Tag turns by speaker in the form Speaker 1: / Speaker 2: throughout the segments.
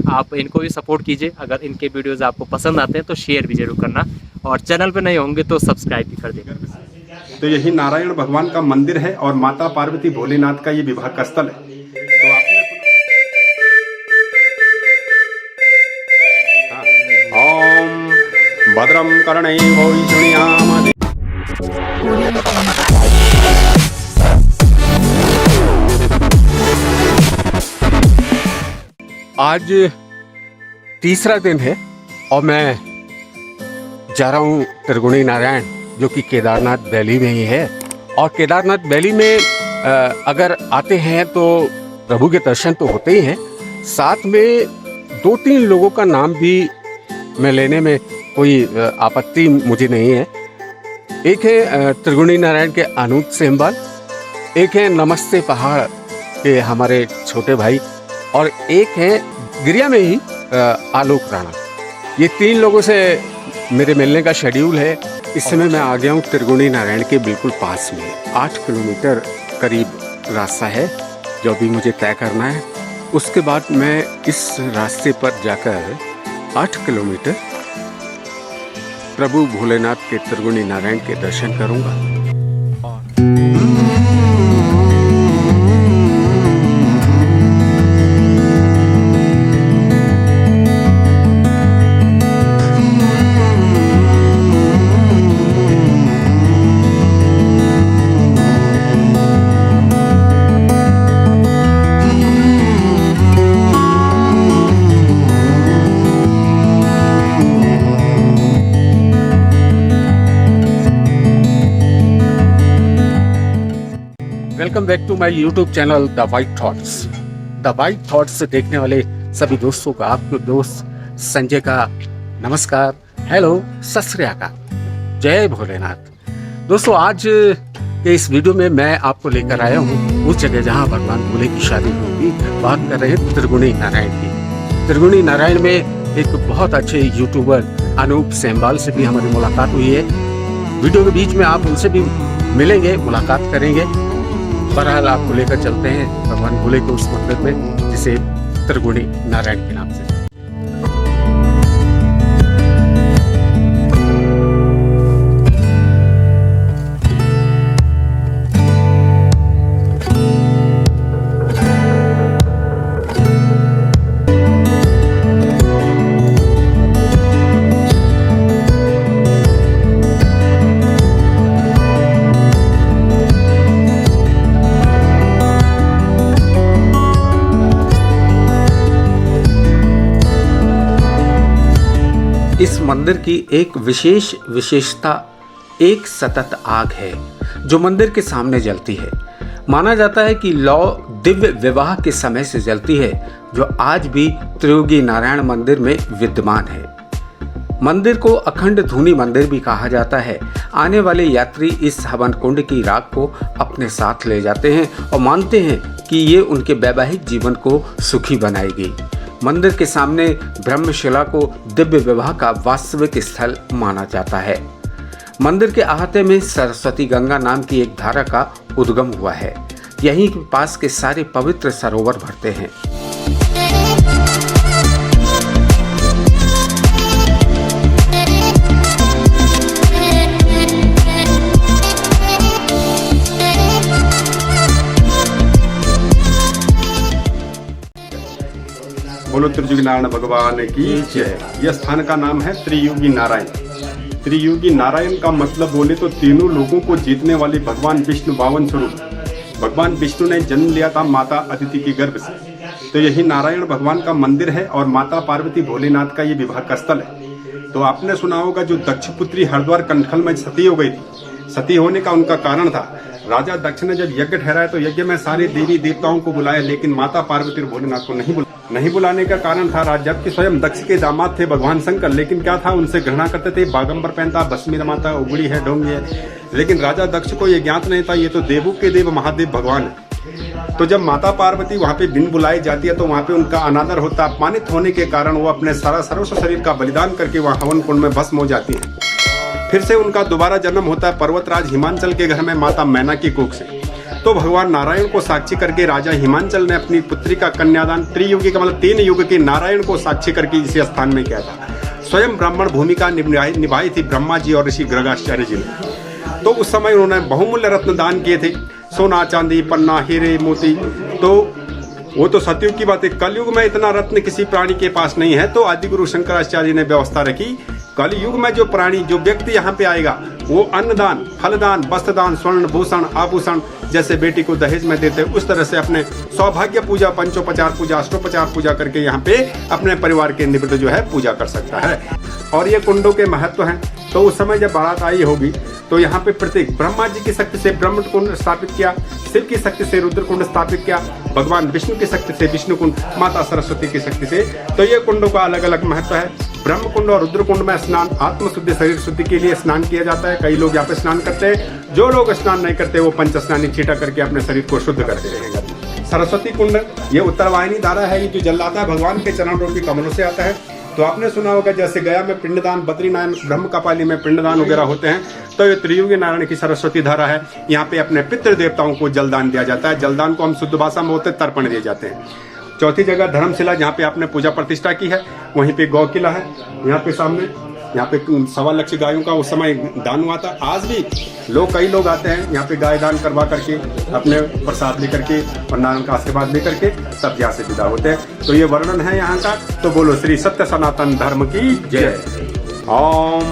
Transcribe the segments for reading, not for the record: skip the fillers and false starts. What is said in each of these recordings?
Speaker 1: आप इनको भी सपोर्ट कीजिए। अगर इनके वीडियोज़ आपको पसंद आते हैं तो शेयर भी जरूर करना, और चैनल पर नहीं होंगे तो सब्सक्राइब भी कर देना।
Speaker 2: तो यही नारायण भगवान का मंदिर है और माता पार्वती भोलेनाथ का ये विवाह का स्थल है। तो आपने सुना ओम भद्रम कर्णैः शृणुयाम।
Speaker 3: आज तीसरा दिन है और मैं जा रहा हूँ त्रिगुणी नारायण, जो कि केदारनाथ वैली में ही है। और केदारनाथ वैली में अगर आते हैं तो प्रभु के दर्शन तो होते ही हैं, साथ में 2-3 लोगों का नाम भी मैं लेने में कोई आपत्ति मुझे नहीं है। एक है त्रिगुणी नारायण के अनूप सेमवाल, एक है नमस्ते पहाड़ के हमारे छोटे भाई, और एक है गिरिया में ही आलोक राणा। ये 3 लोगों से मेरे मिलने का शेड्यूल है। इस समय मैं आ गया हूँ त्रिगुणी नारायण के बिल्कुल पास में। 8 किलोमीटर करीब रास्ता है जो अभी मुझे तय करना है। उसके बाद मैं इस रास्ते पर जाकर 8 किलोमीटर प्रभु भोलेनाथ के त्रिगुणी नारायण के दर्शन करूँगा। Welcome back to my YouTube channel the white thoughts. The white thoughts से देखने वाले सभी दोस्तों का, आपके दोस्त संजय का नमस्कार, हेलो, सत श्री अकाल, जय भोलेनाथ। दोस्तों, आज के इस वीडियो में मैं आपको लेकर आया हूँ उस जगह जहाँ भगवान भोले की शादी हुई थी। बात कर रहे हैं त्रिगुणी नारायण की। त्रिगुणी नारायण में एक बहुत अच्छे यूट्यूबर अनूप सेमवाल से भी हमारी मुलाकात हुई है। वीडियो के बीच में आप उनसे भी मिलेंगे, मुलाकात करेंगे। बहरहाल आपको लेकर चलते हैं भगवान भोले के उस मंदिर में जिसे त्रिगुणी नारायण के नाम से। इस मंदिर की एक विशेष विशेषता एक सतत आग है जो मंदिर के सामने जलती है। माना जाता है कि लौ दिव्य विवाह के समय से जलती है, जो आज भी त्रिगुणी नारायण मंदिर में विद्यमान है। मंदिर को अखंड धूनी मंदिर भी कहा जाता है। आने वाले यात्री इस हवन कुंड की राख को अपने साथ ले जाते हैं और मानते हैं कि ये उनके वैवाहिक जीवन को सुखी बनाएगी। मंदिर के सामने ब्रह्मशिला को दिव्य विवाह का वास्तविक स्थल माना जाता है। मंदिर के अहाते में सरस्वती गंगा नाम की एक धारा का उद्गम हुआ है। यहीं के पास के सारे पवित्र सरोवर भरते हैं।
Speaker 2: बोलो त्रियुगी नारायण भगवान की जय। यह स्थान का नाम है त्रियुगी नारायण। त्रियुगी नारायण का मतलब बोले तो तीनों लोगों को जीतने वाले भगवान विष्णु बावन स्वरूप। भगवान विष्णु ने जन्म लिया था माता अदिति के गर्भ से। तो यही नारायण भगवान का मंदिर है और माता पार्वती भोलेनाथ का ये विवाह का स्थल है। तो आपने सुना होगा जो दक्ष पुत्री हरिद्वार कंठल में सती हो गई थी। सती होने का उनका कारण था, राजा दक्ष ने जब यज्ञ ठहराया तो यज्ञ में सारे देवी देवताओं को बुलाया, लेकिन माता पार्वती और भोलेनाथ को नहीं बुलाने का कारण था जबकि स्वयं दक्ष के दामाद थे भगवान शंकर, लेकिन क्या था, उनसे घृणा करते थे। बागंबर पहनता, भस्मी रमाता, उगड़ी है, ढोंगी है। लेकिन राजा दक्ष को ये ज्ञात नहीं था ये तो देवों के देव महादेव भगवान है। तो जब माता पार्वती वहां पे बिन बुलाई जाती है तो वहां पे उनका अनादर होता, अपमानित होने के कारण वो अपने सारा सर्वस्व शरीर का बलिदान करके वहां हवन कुंड में भस्म हो जाती है। फिर से उनका दोबारा जन्म होता है पर्वतराज हिमांचल के घर में माता मैना की कोख से। तो भगवान नारायण को साक्षी करके राजा हिमांचल ने अपनी पुत्री का कन्यादान त्रियुगी का मतलब 3 युग के नारायण को साक्षी करके इसी स्थान में किया था। स्वयं ब्राह्मण भूमिका निभाई थी ब्रह्मा जी और ऋषि गर्गाचार्य जी ने। तो उस समय उन्होंने बहुमूल्य रत्न दान किए थे, सोना चांदी पन्ना हीरे मोती। तो वो तो सतयुग की बात है, कलयुग में इतना रत्न किसी प्राणी के पास नहीं है। तो आदि गुरु शंकराचार्य ने व्यवस्था रखी, कलयुग में जो प्राणी जो व्यक्ति यहाँ पे आएगा वो अन्नदान, फलदान, वस्त्रदान, स्वर्ण भूषण आभूषण जैसे बेटी को दहेज में देते उस तरह से अपने सौभाग्य पूजा, पंचोपचार पूजा, अष्टोपचार पूजा करके यहाँ पे अपने परिवार के निमित्त जो है पूजा कर सकता है। और ये कुंडों के महत्व हैं। तो उस समय जब बारात आई होगी तो यहाँ पे प्रत्येक ब्रह्मा जी की शक्ति से ब्रह्म कुंड स्थापित किया, शिव की शक्ति से रुद्र कुंड स्थापित किया, भगवान विष्णु की शक्ति से विष्णु कुंड, माता सरस्वती की शक्ति से। तो ये कुंडों का अलग अलग महत्व है। ब्रह्म कुंड और रुद्र कुंड में स्नान आत्म शुद्धि, शरीर शुद्धि के लिए स्नान किया जाता है। कई लोग यहाँ पे स्नान करते हैं, जो लोग स्नान नहीं करते वो पंच स्नानी छींटा करके अपने शरीर को शुद्ध करते रहेंगे। सरस्वती कुंड ये उत्तर वाहिनी धारा है, ये जो जल आता है भगवान के चरण रूपी कमलों से आता है। तो आपने सुना होगा जैसे गया में पिंडदान, बद्रीनारायण ब्रह्म कपाली में पिंडदान वगैरह होते हैं। तो ये त्रियुगी नारायण की सरस्वती धारा है। यहाँ पे अपने पितृ देवताओं को जलदान दिया जाता है। जलदान को हम शुद्ध भाषा में होते तर्पण दिए जाते हैं। चौथी जगह धर्मशिला, जहाँ पे आपने पूजा प्रतिष्ठा की है, वहीं पे गौ किला है। यहाँ पे सामने यहाँ पे 1.25 लाख गायों का उस समय दान हुआ था। आज भी कई लोग आते हैं यहाँ पे गाय दान करवा करके अपने प्रसाद लेकर के और नारायण का आशीर्वाद लेकर के सब यहाँ से विदा होते हैं। तो ये वर्णन है यहाँ का। तो बोलो श्री सत्य सनातन धर्म की जय। ओम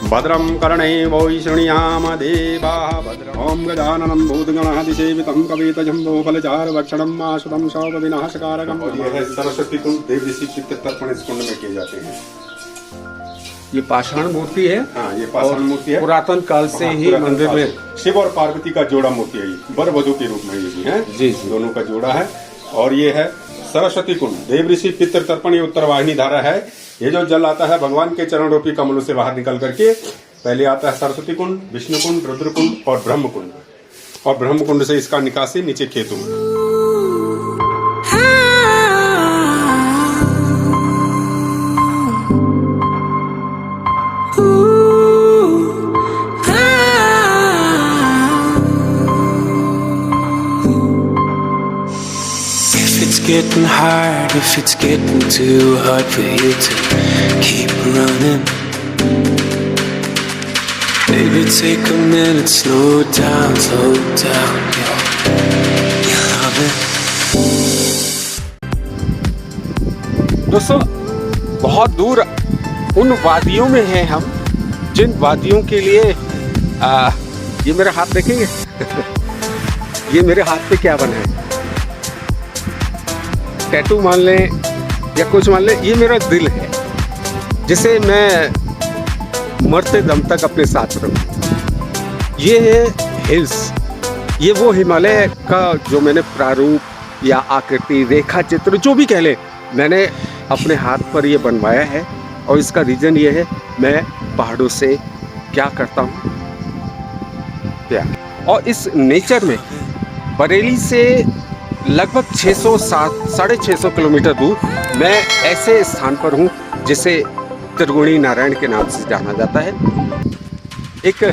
Speaker 2: भद्रम कर्णेवो शृणुयाम देवाः भद्रम्। ओम गजाननं भूतगणाधिसेवितं कवितजम्बो फलचारुभक्षणं आशुतं शोकविनाशकारकम्। और ये है सरस्वती कुंड, देव ऋषि पितृ तर्पण इस कुंड में किए जाते हैं।
Speaker 3: ये पाषाण मूर्ति है।
Speaker 2: हाँ, ये पाषाण मूर्ति है।
Speaker 3: पुरातन काल से ही मंदिर में
Speaker 2: शिव और पार्वती का जोड़ा मूर्ति है। ये वर वधू के रूप में ये भी है जी, दोनों का जोड़ा है। और ये है सरस्वती कुंड, देव ऋषि पितृ तर्पण, ये उत्तर वाहिनी धारा है। ये जो जल आता है भगवान के चरण रूपी कमलों से बाहर निकल करके पहले आता है सरस्वती कुंड, विष्णु कुंड, रुद्र कुंड और ब्रह्म कुंड। और ब्रह्म कुंड से इसका निकासी नीचे खेतों में।
Speaker 4: Getting hard, if it's getting too hard for you to keep running, maybe take a minute, slow down, you love it.
Speaker 3: दोस्तों बहुत दूर उन वादियों में हैं हम, जिन वादियों के लिए ये मेरे हाथ देखेंगे ये मेरे हाथ पे क्या बना है, टैटू मान लें या कुछ मान लें, ये मेरा दिल है जिसे मैं मरते दम तक अपने साथ रखूं। ये है हिल्स, ये वो हिमालय का जो मैंने प्रारूप या आकृति, रेखा चित्र जो भी कह ले, मैंने अपने हाथ पर ये बनवाया है। और इसका रीज़न ये है, मैं पहाड़ों से क्या करता हूँ, प्यार। और इस नेचर में बरेली से लगभग 600-650 किलोमीटर दूर मैं ऐसे स्थान पर हूँ जिसे त्रिगुणी नारायण के नाम से जाना जाता है। एक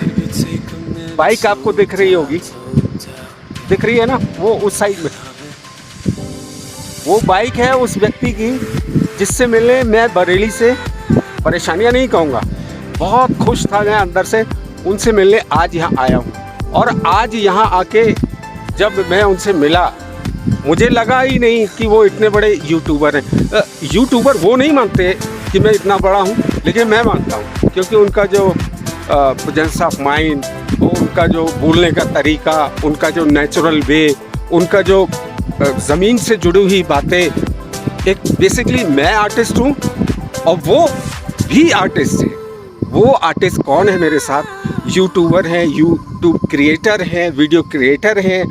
Speaker 3: बाइक आपको दिख रही होगी, दिख रही है ना, वो उस साइड में वो बाइक है उस व्यक्ति की जिससे मिलने मैं बरेली से, परेशानियाँ नहीं कहूँगा, बहुत खुश था मैं अंदर से, उनसे मिलने आज यहाँ आया हूँ। और आज यहाँ आके जब मैं उनसे मिला, मुझे लगा ही नहीं कि वो इतने बड़े यूट्यूबर हैं। यूट्यूबर वो नहीं मानते कि मैं इतना बड़ा हूँ, लेकिन मैं मानता हूँ, क्योंकि उनका जो प्रेजेंस ऑफ माइंड, उनका जो बोलने का तरीका, उनका जो नेचुरल वे, उनका जो ज़मीन से जुड़ी हुई बातें। एक बेसिकली मैं आर्टिस्ट हूँ और वो भी आर्टिस्ट है। वो आर्टिस्ट कौन है मेरे साथ? यूट्यूबर हैं, यूट्यूब क्रिएटर हैं, वीडियो क्रिएटर हैं,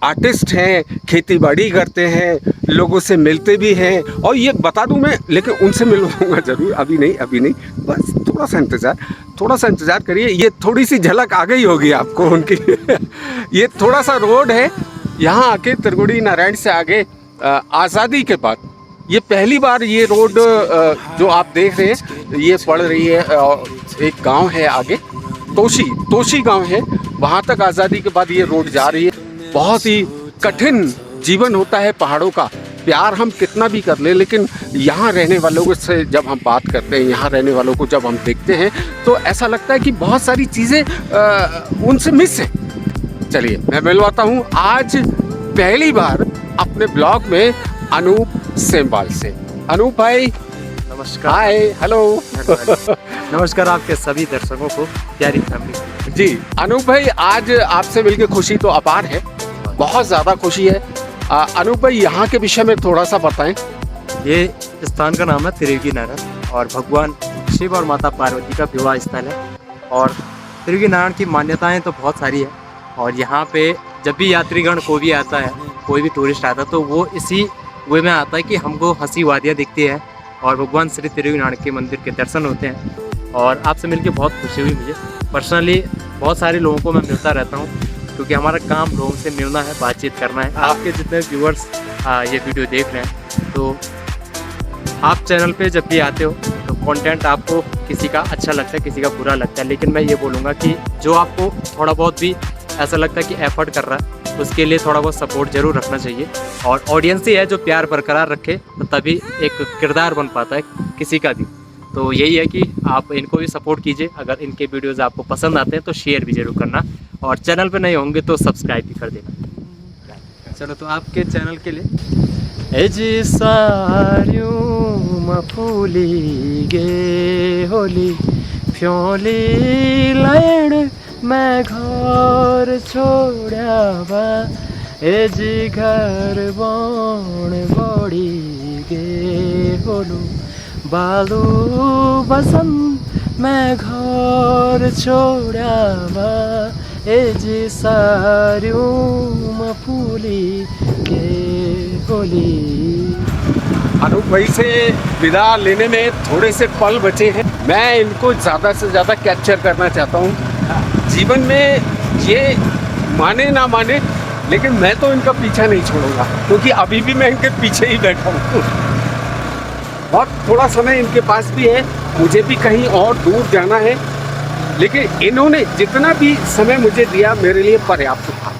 Speaker 3: आर्टिस्ट हैं, खेती बाड़ी करते हैं, लोगों से मिलते भी हैं। और ये बता दूं मैं, लेकिन उनसे मिलवाऊंगा ज़रूर, अभी नहीं, बस थोड़ा सा इंतज़ार करिए। ये थोड़ी सी झलक आ गई होगी आपको उनकी ये थोड़ा सा रोड है यहाँ आके, त्रिगुणी नारायण से आगे, आज़ादी के बाद ये पहली बार ये रोड जो आप देख रहे हैं ये पड़ रही है। एक गांव है आगे, तोशी गांव है, वहाँ तक आज़ादी के बाद ये रोड जा रही है। बहुत ही कठिन जीवन होता है पहाड़ों का। प्यार हम कितना भी कर ले, लेकिन यहाँ रहने वालों से जब हम बात करते हैं, यहाँ रहने वालों को जब हम देखते हैं, तो ऐसा लगता है कि बहुत सारी चीज़ें उनसे मिस हैं। चलिए मैं मिलवाता हूँ आज पहली बार अपने ब्लॉग में अनूप सेमवाल से। अनूप भाई
Speaker 1: नमस्कार।
Speaker 3: हाय, हेलो।
Speaker 1: नमस्कार आपके सभी दर्शकों को, प्यारी फैमिली।
Speaker 3: जी अनूप भाई, आज आपसे मिलकर खुशी तो अपार है, बहुत ज़्यादा खुशी है। अनूप भाई, यहाँ के विषय में थोड़ा सा बताएं।
Speaker 1: ये स्थान का नाम है त्रियुगी नारायण और भगवान शिव और माता पार्वती का विवाह स्थल है। और त्रियुगी नारायण की मान्यताएं तो बहुत सारी है। और यहाँ पे जब भी यात्रीगण कोई भी आता है, कोई भी टूरिस्ट आता है, तो वो इसी वे में आता है कि हमको हंसी वादियाँ दिखती है और भगवान श्री त्रियुगी नारायण के मंदिर के दर्शन होते हैं। और आपसे मिलकर बहुत खुशी हुई मुझे। पर्सनली बहुत सारे लोगों को मैं मिलता रहता हूँ, क्योंकि हमारा काम लोगों से मिलना है, बातचीत करना है। आपके जितने व्यूअर्स ये वीडियो देख रहे हैं, तो आप चैनल पे जब भी आते हो तो कंटेंट आपको किसी का अच्छा लगता है, किसी का बुरा लगता है, लेकिन मैं ये बोलूँगा कि जो आपको थोड़ा बहुत भी ऐसा लगता है कि एफर्ट कर रहा है, उसके लिए थोड़ा बहुत सपोर्ट जरूर रखना चाहिए। और ऑडियंस ही है जो प्यार बरकरार रखे, तो तभी एक किरदार बन पाता है किसी का भी। तो यही है कि आप इनको भी सपोर्ट कीजिए। अगर इनके वीडियोज़ आपको पसंद आते हैं तो शेयर भी जरूर करना, और चैनल पे नए होंगे तो सब्सक्राइब भी कर देना। चलो, तो आपके चैनल के लिए एजी सारियों मफूली गे होली फ्योली लायण मैं घर छोड़ा बा, एजी घर बण बड़ी गे होलू बालू बसंत मैं घर छोड़ा बा, एजी सारियों मफूली गे होली।
Speaker 3: अनूप भाई से विदा लेने में थोड़े से पल बचे हैं। मैं इनको ज़्यादा से ज़्यादा कैप्चर करना चाहता हूँ जीवन में। ये माने ना माने, लेकिन मैं तो इनका पीछा नहीं छोड़ूंगा, क्योंकि अभी भी मैं इनके पीछे ही बैठा हूँ। और थोड़ा समय इनके पास भी है, मुझे भी कहीं और दूर जाना है, लेकिन इन्होंने जितना भी समय मुझे दिया मेरे लिए पर्याप्त था।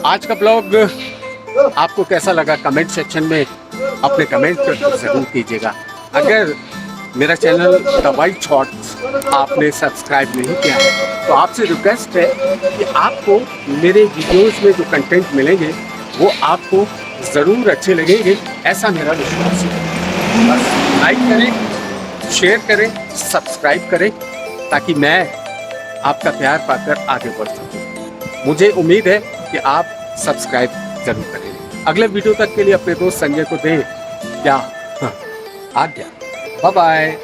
Speaker 3: आज का ब्लॉग आपको कैसा लगा, कमेंट सेक्शन में अपने कमेंट जरूर कीजिएगा। अगर मेरा चैनल द वाइट शॉट्स आपने सब्सक्राइब नहीं किया है, तो आपसे रिक्वेस्ट है कि आपको मेरे वीडियोस में जो कंटेंट मिलेंगे वो आपको ज़रूर अच्छे लगेंगे, ऐसा मेरा विश्वास है। बस लाइक करें, शेयर करें, सब्सक्राइब करें, ताकि मैं आपका प्यार पाकर आगे बढ़ सकूं। मुझे उम्मीद है कि आप सब्सक्राइब जरूर करें। अगले वीडियो तक के लिए अपने दोस्त संजय को दें क्या आज्ञा। Bye bye.